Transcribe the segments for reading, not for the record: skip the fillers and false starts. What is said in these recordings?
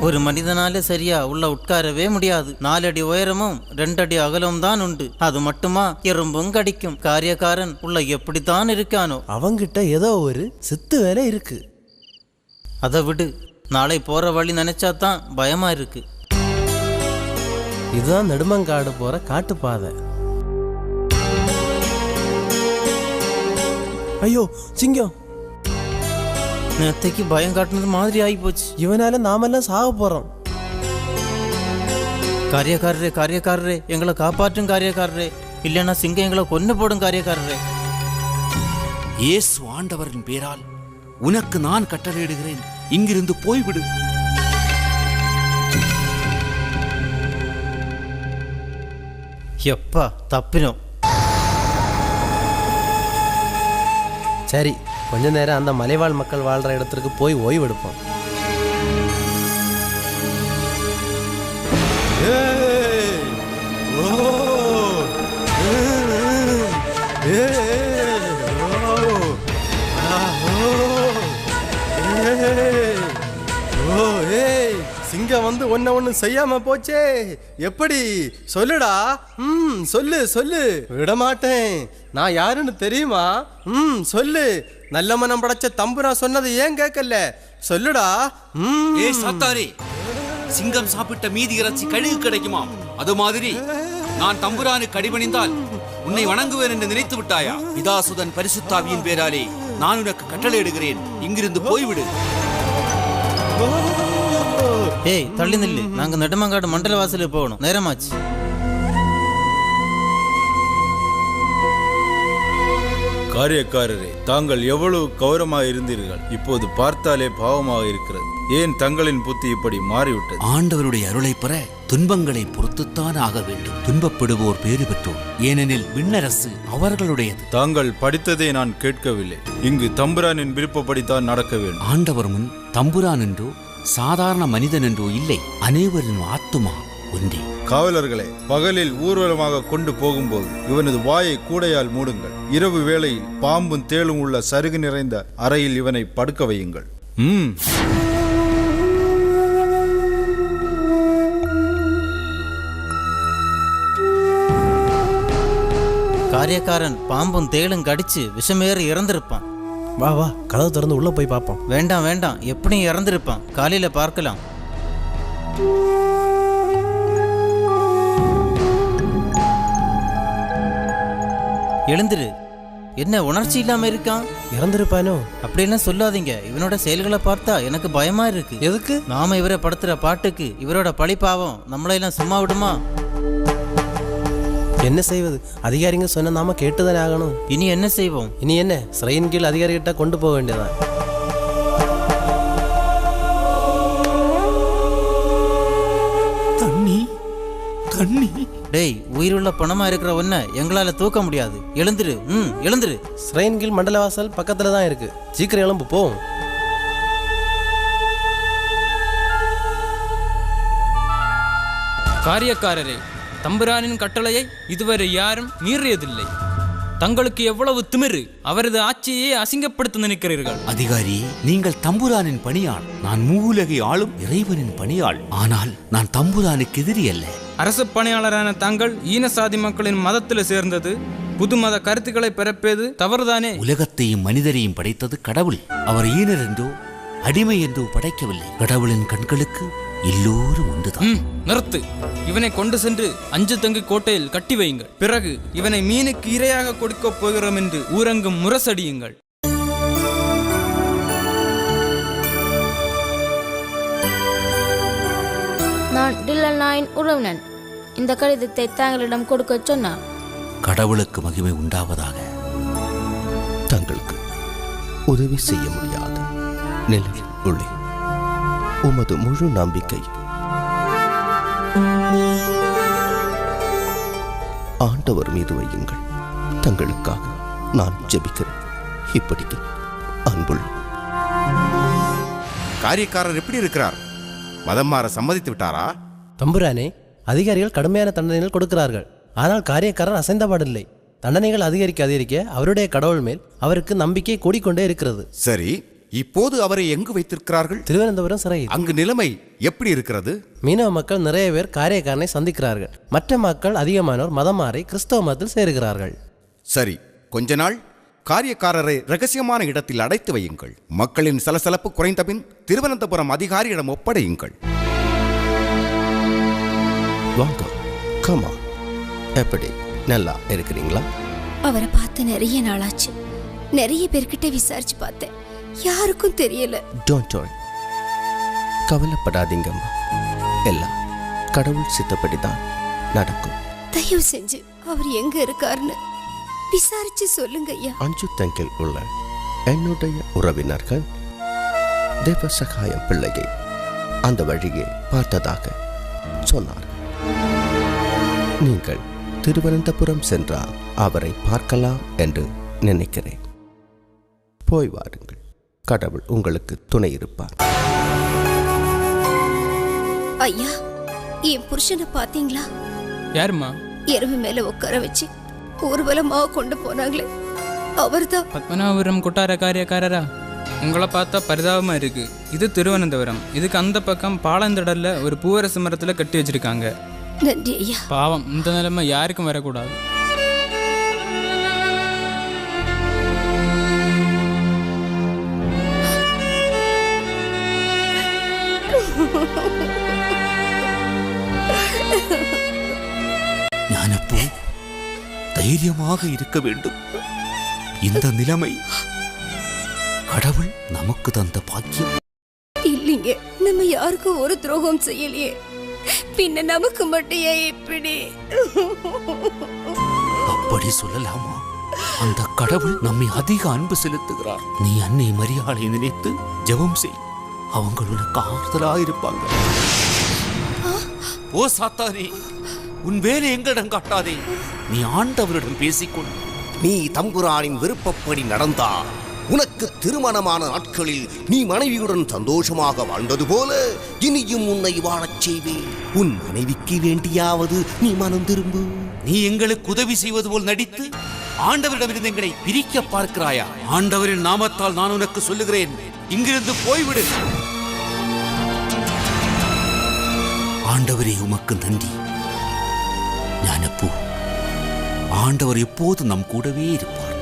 ஒரு மனிதனால சரியா உள்ள உட்காரவே முடியாது. 4 அடி உயரமும் 2 அடி அகலமும் தான் உண்டு. அது மட்டுமா எறும்பும் கடிக்கும். காரியக்காரன் உள்ள எப்படித்தான் இருக்கானோ. அவங்கிட்ட ஏதோ ஒரு சித்து வேலை இருக்கு. அதை விடு, நாளை போற வழி நினைச்சாதான் பயமா இருக்கு. இதுதான் நெடுமங்காடு போற காட்டுப்பாதை. ஐயோ சிங்கம்! நேத்தைக்கு பயம் காட்டுனது மாதிரி ஆகி போச்சு. இவனால நாமெல்லாம் சாக போறோம். காரியக்காரரே, காரியக்காரரே, எங்களை காப்பாற்றும் காரியக்காரரே, இல்லைன்னா சிங்கம் எங்களை கொன்னு போடும் காரியக்காரரே. இயேசு ஆண்டவரின் பேரால் உனக்கு நான் கட்டளையிடுகிறேன், இங்கிருந்து போய்விடு. எப்பா தப்பினோம். சரி, கொஞ்ச நேரம் அந்த மலைவாழ் மக்கள் வாழ்ற இடத்திற்கு போய் ஓய்வெடுப்போம். சிங்கம் வந்து ஒன்னு செய்யாம போச்சே. எப்படி சொல்லுடா? சொல்லு சொல்லு. விடமாட்டேன். நான் யாருன்னு தெரியுமா? சொல்லு. நல்ல மனம் படைச்ச தம்புரா சொன்னது ஏன் கேட்கல? சொல்லுடா. சாத்தாரே, சிங்கம் சாப்பிட்ட மீதி இறைச்சி கழுகு கிடைக்குமா? அது மாதிரி நான் தம்புரானுக்கு அடிபணிந்தால் உன்னை வணங்குவேன் என்று நினைத்து விட்டாயா? பிதாசுதன் பரிசுத்தாவியின் பேராலே நான் உனக்கு கட்டளையிடுகிறேன், இங்கிருந்து போய்விடு. ஏய் தள்ளி நில்லு, நாங்க நெடுமங்காடு மண்டல வாசலுக்கு போகணும், நேரமாச்சு. காரியக்காரரே, தாங்கள் எவ்வளவு கௌரவமாக இருந்தீர்கள், இப்போது பார்த்தாலே பாவமாக இருக்கிறது. ஏன் தங்களின் புத்தி இப்படி மாறிவிட்டது? ஆண்டவருடைய அருளை பெற துன்பங்களை பொறுத்துத்தான் ஆக வேண்டும். துன்பப்படுவோர் பேறு பெற்றோர், ஏனெனில் விண்ணரசு அவர்களுடையது. தாங்கள் படித்ததை நான் கேட்கவில்லை. இங்கு தம்புரானின் விருப்பப்படித்தான் நடக்க வேண்டும். ஆண்டவர் முன் தம்புரான் என்றோ சாதாரண மனிதன் என்றோ இல்லை, அனைவரின் ஆத்துமா ஒன்றே. காவலர்களே, பகலில் ஊர்வலமாக கொண்டு போகும்போது இவனது வாயை கூடையால் மூடுங்கள். இரவு வேளையில் பாம்பும் தேளும் உள்ள சருகு நிறைந்த அறையில் இவனை படுக்க வையுங்கள். காரியக்காரன் பாம்பும் தேளும் கடிச்சு விஷமேறி இறந்திருப்பான். வா வா, கதவு திறந்து உள்ள போய் பார்ப்போம். வேண்டாம் வேண்டாம், எப்படியும் இறந்திருப்பான். காலையில பார்க்கலாம். எழுந்துரு. என்ன உணர்ச்சி இல்லாம இருக்கான்? இறந்திருப்பானோ? அப்படின்னா சொல்லாதீங்க. இவனோட செயல்களை பார்த்தா எனக்கு பயமா இருக்கு. எதுக்கு? நாம இவரை படுத்துற பாட்டுக்கு இவரோட பழி பாவம் நம்மளையெல்லாம் சும்மா விடுமா? என்ன செய்வது? அதிகாரிங்க சொன்ன நாம கேட்டுதானே ஆகணும். இனி என்ன செய்வோம்? இனி என்ன, சிறையின் கீழ் அதிகாரிகிட்ட கொண்டு போக வேண்டியதான். தண்ணி தண்ணி. டேய், உயிருள்ள பணமா இருக்கிற ஒன்ன எங்களால தூக்க முடியாது. எழுந்துரு. எழுந்துரு. சிறையின் கீழ் மண்டலவாசல் பக்கத்துல தான் இருக்கு. சீக்கிரம் எழும்பு, போவோம். காரியக்காரரே, தம்புரானின் கட்டளையை இதுவரை யாரும் மீறியதில்லை. தங்களுக்கு எவ்வளவு திமிரு! அவரது ஆட்சியை அசிங்கப்படுத்த நினைக்கிறீர்கள். அதிகாரி, நீங்கள் தம்புரானின் பணியாள், நான் மூவுலகை ஆளும் இறைவனின் பணியாள். ஆனால் நான் தம்புரானுக்கு எதிரி அல்ல. அரசு பணியாளரான தாங்கள் ஈனசாதி மக்களின் மதத்தில் சேர்ந்தது, புது மத கருத்துக்களை பிறப்பது தவறுதானே? உலகத்தையும் மனிதரையும் படைத்தது கடவுள். அவர் ஈனர் என்றோ அடிமை என்றோ படைக்கவில்லை. கடவுளின் கண்களுக்கு எல்லோரும் ஒன்றுதான். நிறுத்து. இவனை கொண்டு சென்று அஞ்சு தங்கு கோட்டையில் கட்டி வையுங்கள். பிறகு இவனை மீனுக்கு இரையாக கொடுக்கப் போகிறோம் என்று ஊரங்கும் முரசடியுங்கள். நான் டில்லன் நாயின் உறவினன். இந்த கடிதத்தை தாங்களிடம் கொடுக்க சொன்னார். கடவுளுக்கு மகிமை உண்டாவதாக. தங்களுக்கு உதவி செய்ய முடியாத நிலையில் உள்ளே உமது முழு நம்பிக்கை ஆண்டவர் மீது வையுங்கள். தங்களுக்காக நான் ஜெபிக்கிறேன். இப்படிக்கு அன்புள்ள. காரியக்காரர் எப்படி இருக்கிறார்? மதம் மாற சம்மதித்து விட்டாரா? தம்புரானே, அதிகாரிகள் கடுமையான தண்டனைகள் கொடுக்கிறார்கள். ஆனால் காரியக்காரர் அசைந்தபாடில்லை. தண்டனைகள் அதிகரிக்க அதிகரிக்க அவருடைய கடவுள் மேல் அவருக்கு நம்பிக்கை கூடிக்கொண்டே இருக்கிறது. சரி, இப்போது அவரை எங்கு வைத்திருக்கிறார்கள்? திருவனந்தபுரம் சிறையில். அங்கு நிலைமை எப்படி இருக்கிறது? மீனவ மக்கள் நிறைய பேர் காரியக்காரனை சந்திக்கிறார்கள். மற்ற மக்கள் அதிகமானோர் மதம் மாறி கிறிஸ்தவ மதத்தில் சேருகிறார்கள். சரி, கொஞ்ச நாள் காரியக்காரரை ரகசியமான இடத்தில் அடைத்து வையுங்கள். மக்களின் சலசலப்பு குறைந்தபின் திருவனந்தபுரம் அதிகாரியிடம் ஒப்படையுங்கள். வாங்க, கமா. எப்படி, நல்லா இருக்கிறீங்களா? அவரை பார்த்து நிறைய நாளாச்சு. நிறைய பேர்கிட்ட விசாரிச்சு பார்த்தேன், யாருக்கும் தெரியல. Don't worry, கவலைப்படாதீங்கம்மா. எல்லாம் கடவுள் சித்தப்படிதான் நடக்கும். தயவு செஞ்சு அவர் எங்க இருக்காருன்னு விசாரிச்சு சொல்லுங்க ஐயா. அஞ்சுத்தங்கில் உள்ள என்னுடைய உறவினர்கள் தேவசகாயம் பிள்ளையை அந்த வழியை பார்த்ததாக சொன்னார். நீங்கள் திருவனந்தபுரம் சென்றால் அவரை பார்க்கலாம் என்று நினைக்கிறேன். போய் வாருங்கள், கடவுள் உங்களுக்கு துணை இருப்பார். ஐயா, என் புருஷனை பாத்தீங்களா? யாருமா? எருமை மேல உட்கார வச்சு ஊர்வலமாக கொண்டு போனாங்களே, அவர்தான். பத்மநாபபுரம் கொட்டார காரியக்காரரா? உங்களை பார்த்தா பரிதாபமா இருக்கு. இது திருவனந்தபுரம். இதுக்கு அந்த பக்கம் பாலந்தடல்ல ஒரு பூவரசு மரத்துல கட்டி வச்சிருக்காங்க. நன்றி ஐயா. பாவம், இந்த நிலைமை யாருக்கும் வரக்கூடாது. ஞானப்பூ, தைரியமாக இருக்க வேண்டும். இந்த நிலைமை கடவுள் நமக்கு தந்த பாக்கியம். இல்லைங்க, நம்ம யாருக்கும் ஒரு துரோகம் செய்யலையே, பின்ன நமக்கு மட்டும் ஏன் இப்படி? அப்படி சொல்லலாமா? அந்த கடவுள் நம்மை அதிக அன்பு செலுத்துகிறார். நீ அன்னை மரியாதை நினைத்து ஜெபம் செய், அவங்க உனக்கு ஆறுதலா இருப்பாங்க. ஓ சாத்தானே, உன் வேலை எங்களிடம் காட்டாதே. நீ ஆண்டவரிடம் பேசிக்கொள். நீ தம்புரானின் விருப்பப்படி நடந்தால் உனக்கு திருமணமான நாட்களில் நீ மனைவியுடன் சந்தோஷமாக வாழ்ந்தது போல இனியும் உன்னை வாழச் செய்வேன். உன் மனைவிக்கு வேண்டியாவது நீ மனம் திரும்பு. நீ எங்களுக்கு உதவி செய்வது போல் நடித்து ஆண்டவரிடமிருந்து எங்களை பிரிக்க பார்க்கிறாயா? ஆண்டவரின் நாமத்தால் நான் உனக்கு சொல்லுகிறேன், இங்கிருந்து போய்விடு. ஆண்டவரே, உமக்கு நன்றி. ஞானப்பூ, ஆண்டவர் எப்போது நம் கூடவே இருப்பார்.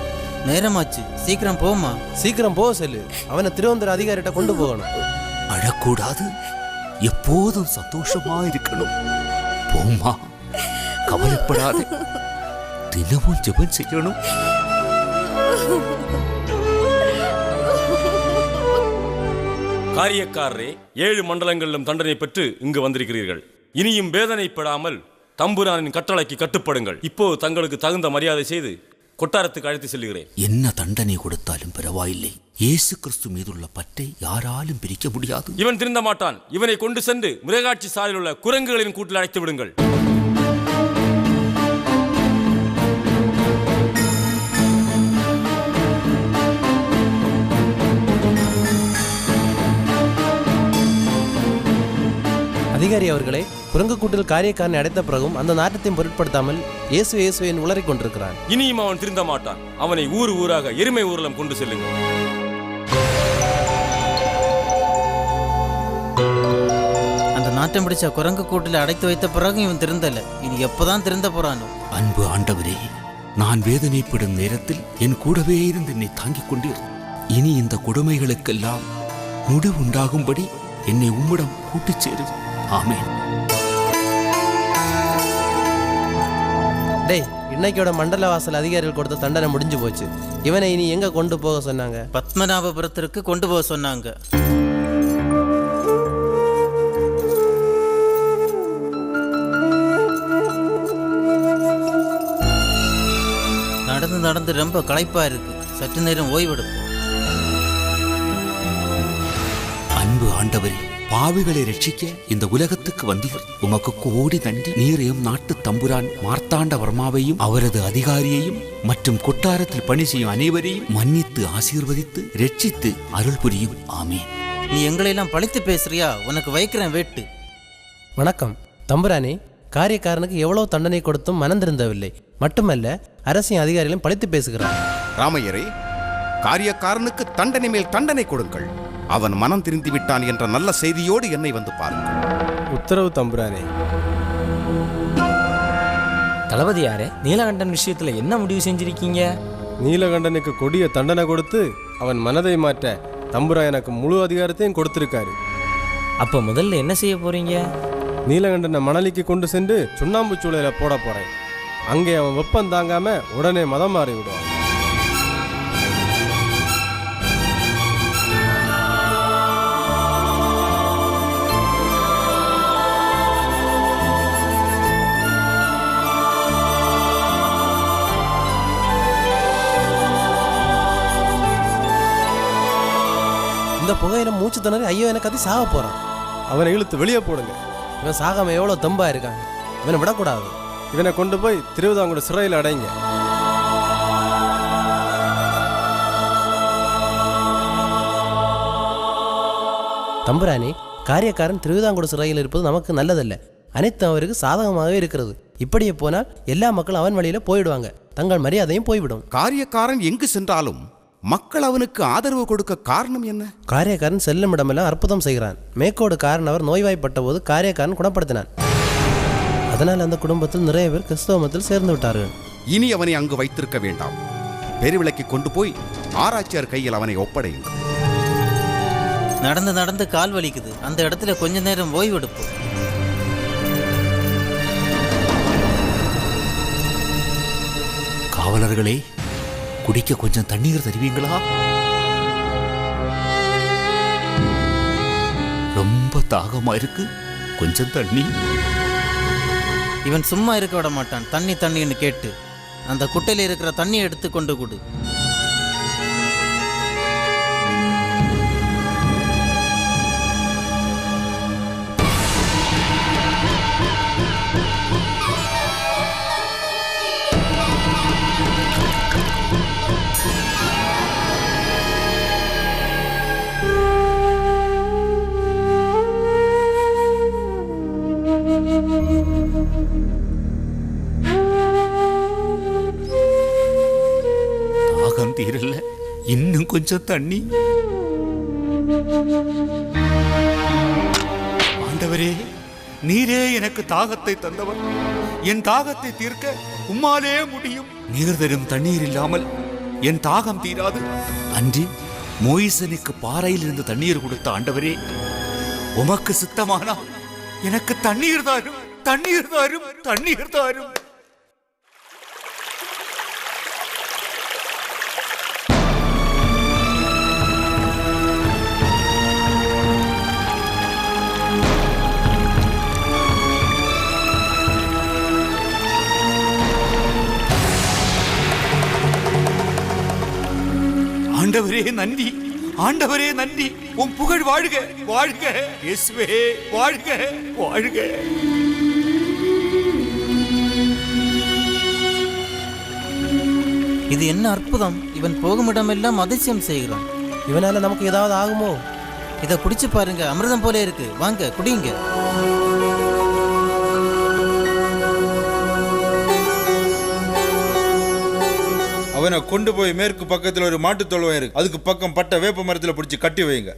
நேரமாச்சு, சீக்கிரம் போமா. சீக்கிரம் போக சொல்லு. அவனை திருவனந்தபுரம் அதிகாரிட்ட கொண்டு போகணும். அழக்கூடாது, எப்போதும் சந்தோஷமா இருக்கணும். போம்மா, கவலைப்படாத. தினமும் ஜெபம் செய்யணும். காரியக்காரரே, 7 மண்டலங்களிலும் தண்டனை பெற்று இங்கு வந்திருக்கிறீர்கள். இனியும் வேதனைப்படாமல் தம்புரானின் கட்டளைக்கு கட்டுப்படுங்கள். இப்போ தங்களுக்கு தகுந்த மரியாதை செய்து கொட்டாரத்துக்கு அழைத்து செல்கிறேன். என்ன தண்டனை கொடுத்தாலும் பரவாயில்லை. இயேசு கிறிஸ்து மீதுள்ள பற்றை யாராலும் பிரிக்க முடியாது. இவன் திருந்த மாட்டான். இவனை கொண்டு சென்று மிருகாட்சி சாலையில் உள்ள குரங்குகளின் கூட்டில் அழைத்து விடுங்கள். அதிகாரி அவர்களே, குரங்கு கூட்டில் காரியக்காரனை அடைத்த பிறகும் அந்த நாட்டத்தையும் பொருட்படுத்தாமல் இயேசு இயேசுவின் உளறிக் கொண்டிருக்கிறான். இனியும் அவன் திருந்த மாட்டான். அவனை ஊர் ஊராக எருமை ஊர்வலம் கொண்டு செல்லுங்கள். அந்த நாட்டம் பிடிச்ச குரங்கு கூட்டில் அடைத்து வைத்த பிறகு இவன் திருந்தல. இனி எப்பதான் திருந்த போறானோ? அன்பு ஆண்டவரே, நான் வேதனைப்படும் நேரத்தில் என் கூடவே இருந்து என்னை தாங்கிக் கொண்டீர். இனி இந்த கொடுமைகளுக்கெல்லாம் முடிவு உண்டாகும்படி என்னை உம்மிடம் கூட்டிச் சேரு. ஆமென். டேய், இன்னைக்கோட மண்டல வாசல் அதிகாரிகள் கொடுத்த தண்டனை முடிஞ்சு போச்சு. இவனை இனி எங்க கொண்டு போக சொன்னாங்க? பத்மநாபபுரத்திற்கு கொண்டு போக சொன்னாங்க. நடந்து நடந்து ரொம்ப களைப்பா இருக்கு. சற்று நேரம் ஓய்வெடுப்போம். அன்பு ஆண்டவரே, பாவிகளை ரட்சிக்க இந்த உலகத்துக்கு வந்தீர். உமக்கு கோடி நன்றி. நீரையும் நாட்டு தம்புரான் மார்த்தாண்டவர்மாவையும் அவரது அதிகாரியையும் மற்றும் கொட்டாரத்தில் பணி செய்யும் அனைவரையும் மன்னித்து ஆசீர்வதித்து ரட்சித்து அருள் புரியும். ஆமென். நீ எங்களையெல்லாம் பழித்து பேசுறியா? உனக்கு வைக்கிறேன் வேட்டு. வணக்கம் தம்புரானே. காரியக்காரனுக்கு எவ்வளவு தண்டனை கொடுத்தும் மனம் திருந்தவில்லை. மட்டுமல்ல, அரசின் அதிகாரிகளும் பழித்து பேசுகிறார். ராமையரே, காரியக்காரனுக்கு தண்டனை மேல் தண்டனை கொடுங்கள். அவன் மனம் திருந்தி விட்டான் என்ற நல்ல செய்தியோடு என்னை வந்து பாருங்கள். உத்தரவு தம்புரானே. தளபதியாரே, நீலகண்டன் விஷயத்துல என்ன முடிவு செஞ்சிருக்கீங்க? நீலகண்டனுக்கு கொடிய தண்டனை கொடுத்து அவன் மனதை மாற்ற தம்புரான் எனக்கு முழு அதிகாரத்தையும் கொடுத்திருக்காரு. அப்ப முதல்ல என்ன செய்ய போறீங்க? நீலகண்டனை மணலிக்கு கொண்டு சென்று சுண்ணாம்பு சூளையில போட போறேன். அங்கே அவன் வெப்பம் தாங்காம உடனே மதம் மாறி விடுவான். இந்த புகையில மூச்சு திணறி ஐயோ எனக்கு அது சாக போறான். அவனை இழுத்து வெளியே போடுங்க. இவன் சாகாம எவ்வளவு தெம்பா இருக்கான். இவனை விடக்கூடாது. இவனை கொண்டு போய் திருவிதாங்கூட சிறையில் அடைங்க. தம்புரானே, காரியக்காரன் திருவிதாங்கூட சிறையில் இருப்பது நமக்கு நல்லதல்ல. அனைத்தும் அவருக்கு சாதகமாகவே இருக்கிறது. இப்படியே போனால் எல்லா மக்களும் அவன் வழியில போயிடுவாங்க. தங்கள் மரியாதையும் போய்விடும். காரியக்காரன் எங்கு சென்றாலும் மக்கள் அவனுக்கு ஆதரவு கொடுக்க காரணம் என்ன? காரியக்காரன் செல்லும் இடமெல்லாம் அற்புதம் செய்கிறான். மேற்கோடு காரன் அவர் நோய்வாய்ப்பட்ட போது காரியக்காரன் குணப்படுத்தினான். அதனால் அந்த குடும்பத்தில் நிறைய பேர் கிறிஸ்தவ மதத்தில் சேர்ந்து விட்டார்கள். இனி அவனை அங்கு வைத்திருக்க வேண்டாம். பெருவிளக்கி கொண்டு போய் ஆராய்ச்சியார் கையில் அவனை ஒப்படையுங்கள். நடந்து நடந்து கால் வலிக்குது. அந்த இடத்துல கொஞ்ச நேரம் ஓய்வெடுப்போம். காவலர்களே, குடிக்க கொஞ்சம் தண்ணீர் தருவீங்களா? ரொம்ப தாகமா இருக்கு, கொஞ்சம் தண்ணி. இவன் சும்மா இருக்க விட மாட்டான். தண்ணி தண்ணின்னு கேட்டு அந்த குட்டையில் இருக்கிற தண்ணியை எடுத்து கொண்டு கொடு. தாகம் தீரல, இன்னும் கொஞ்சம் தண்ணி. ஆண்டவரே, நீரே எனக்கு தாகத்தை தந்தவர். என் தாகத்தை தீர்க்க உம்மாலே முடியும். நீர் தரும் தண்ணீர் இல்லாமல் என் தாகம் தீராது. அன்று மோயிசனுக்கு பாறையில் இருந்து தண்ணீர் கொடுத்த ஆண்டவரே, உமக்கு சித்தமானா எனக்கு தண்ணீர் தாரும், தண்ணீர் தாரும், தண்ணீர் தாரும். ஆண்டவரே நன்றி, ஆண்டவரே நன்றி. உம் புகழ் வாழ்க, வாழ்க. இயேசுவே வாழ்க, வாழ்க. இது என்ன அற்புதம்! இவன் போகும் இடமெல்லாம் அதிசயம் செய்கிறான். இவனால நமக்கு ஏதாவது ஆகுமோ? இதை குடிச்சு பாருங்க, அமிர்தம் போல இருக்கு. வாங்க குடிங்க. அவனை கொண்டு போய் மேற்கு பக்கத்தில் ஒரு மாட்டுத் தொழுவம் இருக்கு, அதுக்கு பக்கம் பட்ட வேப்ப மரத்தில் பிடிச்சி கட்டி வைங்க.